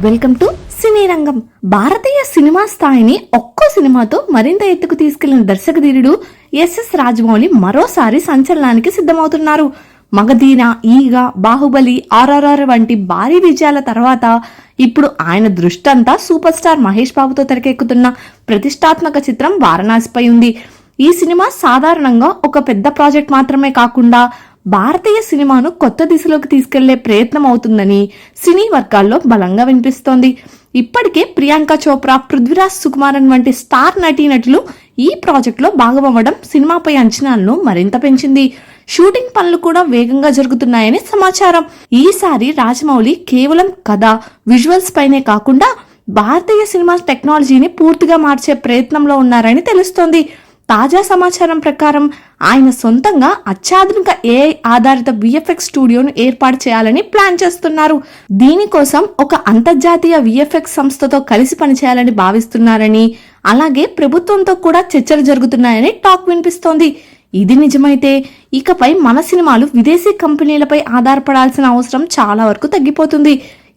Welcome to సినీ రంగం. భారతీయ cinema స్థాయిని ఒక్కో సినిమాతో మరింత ఎత్తుకు తీసుకెళ్లిన దర్శకధీరుడు ఎస్ఎస్ రాజమౌళి మరోసారి సంచలనానికి సిద్ధమవుతున్నారు. మగధీర, ఈగ, బాహుబలి, ఆర్ఆర్ఆర్ వంటి భారీ విజయాల తర్వాత ఇప్పుడు ఆయన దృష్టంతా సూపర్ స్టార్ మహేష్ బాబుతో తెరకెక్కుతున్న ప్రతిష్టాత్మక చిత్రం వారణాసిపై ఉంది. ఈ సినిమా సాధారణంగా ఒక పెద్ద ప్రాజెక్ట్ మాత్రమే కాకుండా భారతీయ సినిమాను కొత్త దిశలోకి తీసుకెళ్లే ప్రయత్నం అవుతుందని సినీ వర్గాల్లో బలంగా వినిపిస్తోంది. ఇప్పటికే ప్రియాంక చోప్రా, పృథ్వీరాజ్ సుకుమారన్ వంటి స్టార్ నటీనటులు ఈ ప్రాజెక్టులో భాగమవ్వడం సినిమాపై అంచనాలను మరింత పెంచింది. షూటింగ్ పనులు కూడా వేగంగా జరుగుతున్నాయని సమాచారం. ఈసారి రాజమౌళి కేవలం కథ, విజువల్స్ పైనే కాకుండా భారతీయ సినిమా టెక్నాలజీని పూర్తిగా మార్చే ప్రయత్నంలో ఉన్నారని తెలుస్తోంది. తాజా సమాచారం ప్రకారం ఆయన సొంతంగా అత్యాధునిక ఏఐ ఆధారిత విఎఫ్ఎక్స్ స్టూడియోను ఏర్పాటు చేయాలని ప్లాన్ చేస్తున్నారు. దీనికోసం ఒక అంతర్జాతీయ విఎఫ్ఎక్స్ సంస్థతో కలిసి పనిచేయాలని భావిస్తున్నారని, అలాగే ప్రభుత్వంతో కూడా చర్చలు జరుగుతున్నాయని టాక్ వినిపిస్తోంది. ఇది నిజమైతే ఇకపై మన సినిమాలు విదేశీ కంపెనీలపై ఆధారపడాల్సిన అవసరం చాలా వరకు తగ్గిపోతుంది.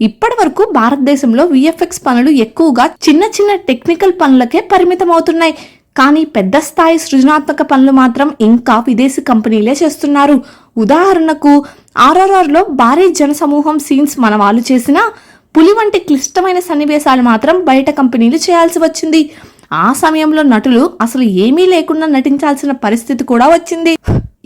ఇప్పటి వరకు భారతదేశంలో విఎఫ్ఎక్స్ పనులు ఎక్కువగా చిన్న చిన్న టెక్నికల్ పనులకే పరిమితం అవుతున్నాయి. కానీ పెద్ద స్థాయి సృజనాత్మక పనులు మాత్రం ఇంకా విదేశీ కంపెనీలే చేస్తున్నారు. ఉదాహరణకు ఆర్ఆర్ఆర్ లో భారీ జనసమూహం సీన్స్ మన వాళ్ళు చేసినా పులి వంటి క్లిష్టమైన సన్నివేశాలు మాత్రం బయట కంపెనీలు చేయాల్సి వచ్చింది. ఆ సమయంలో నటులు అసలు ఏమీ లేకుండా నటించాల్సిన పరిస్థితి కూడా వచ్చింది.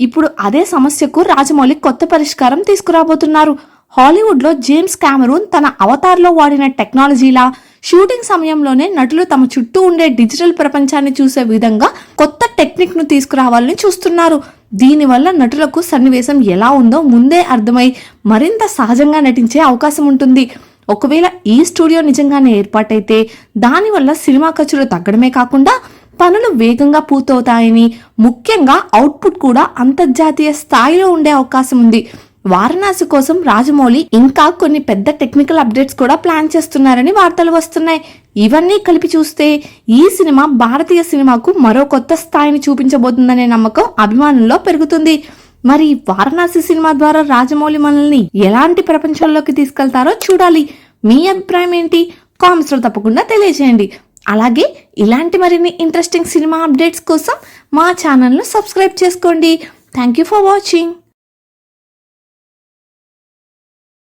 ఇప్పుడు అదే సమస్యకు రాజమౌళి కొత్త పరిష్కారం తీసుకురాబోతున్నారు. హాలీవుడ్ లో జేమ్స్ కెమెరూన్ తన అవతార్ లో వాడిన టెక్నాలజీలా షూటింగ్ సమయంలోనే నటులు తమ చుట్టూ ఉండే డిజిటల్ ప్రపంచాన్ని చూసే విధంగా కొత్త టెక్నిక్ ను తీసుకురావాలని చూస్తున్నారు. దీనివల్ల నటులకు సన్నివేశం ఎలా ఉందో ముందే అర్థమై మరింత సహజంగా నటించే అవకాశం ఉంటుంది. ఒకవేళ ఈ స్టూడియో నిజంగానే ఏర్పాటైతే దానివల్ల సినిమా ఖర్చులు తగ్గడమే కాకుండా పనులు వేగంగా పూర్తవుతాయని, ముఖ్యంగా అవుట్పుట్ కూడా అంతర్జాతీయ స్థాయిలో ఉండే అవకాశం ఉంది. వారణాసి కోసం రాజమౌళి ఇంకా కొన్ని పెద్ద టెక్నికల్ అప్డేట్స్ కూడా ప్లాన్ చేస్తున్నారని వార్తలు వస్తున్నాయి. ఇవన్నీ కలిపి చూస్తే ఈ సినిమా భారతీయ సినిమాకు మరో కొత్త స్థాయిని చూపించబోతుందనే నమ్మకం అభిమానుల్లో పెరుగుతుంది. మరి వారణాసి సినిమా ద్వారా రాజమౌళి మనల్ని ఎలాంటి ప్రపంచంలోకి తీసుకెళ్తారో చూడాలి. మీ అభిప్రాయం ఏంటి? కామెంట్స్ లో తప్పకుండా తెలియజేయండి. అలాగే ఇలాంటి మరిన్ని ఇంట్రెస్టింగ్ సినిమా అప్డేట్స్ కోసం మా ఛానల్ ను సబ్స్క్రైబ్ చేసుకోండి. Thank you for watching.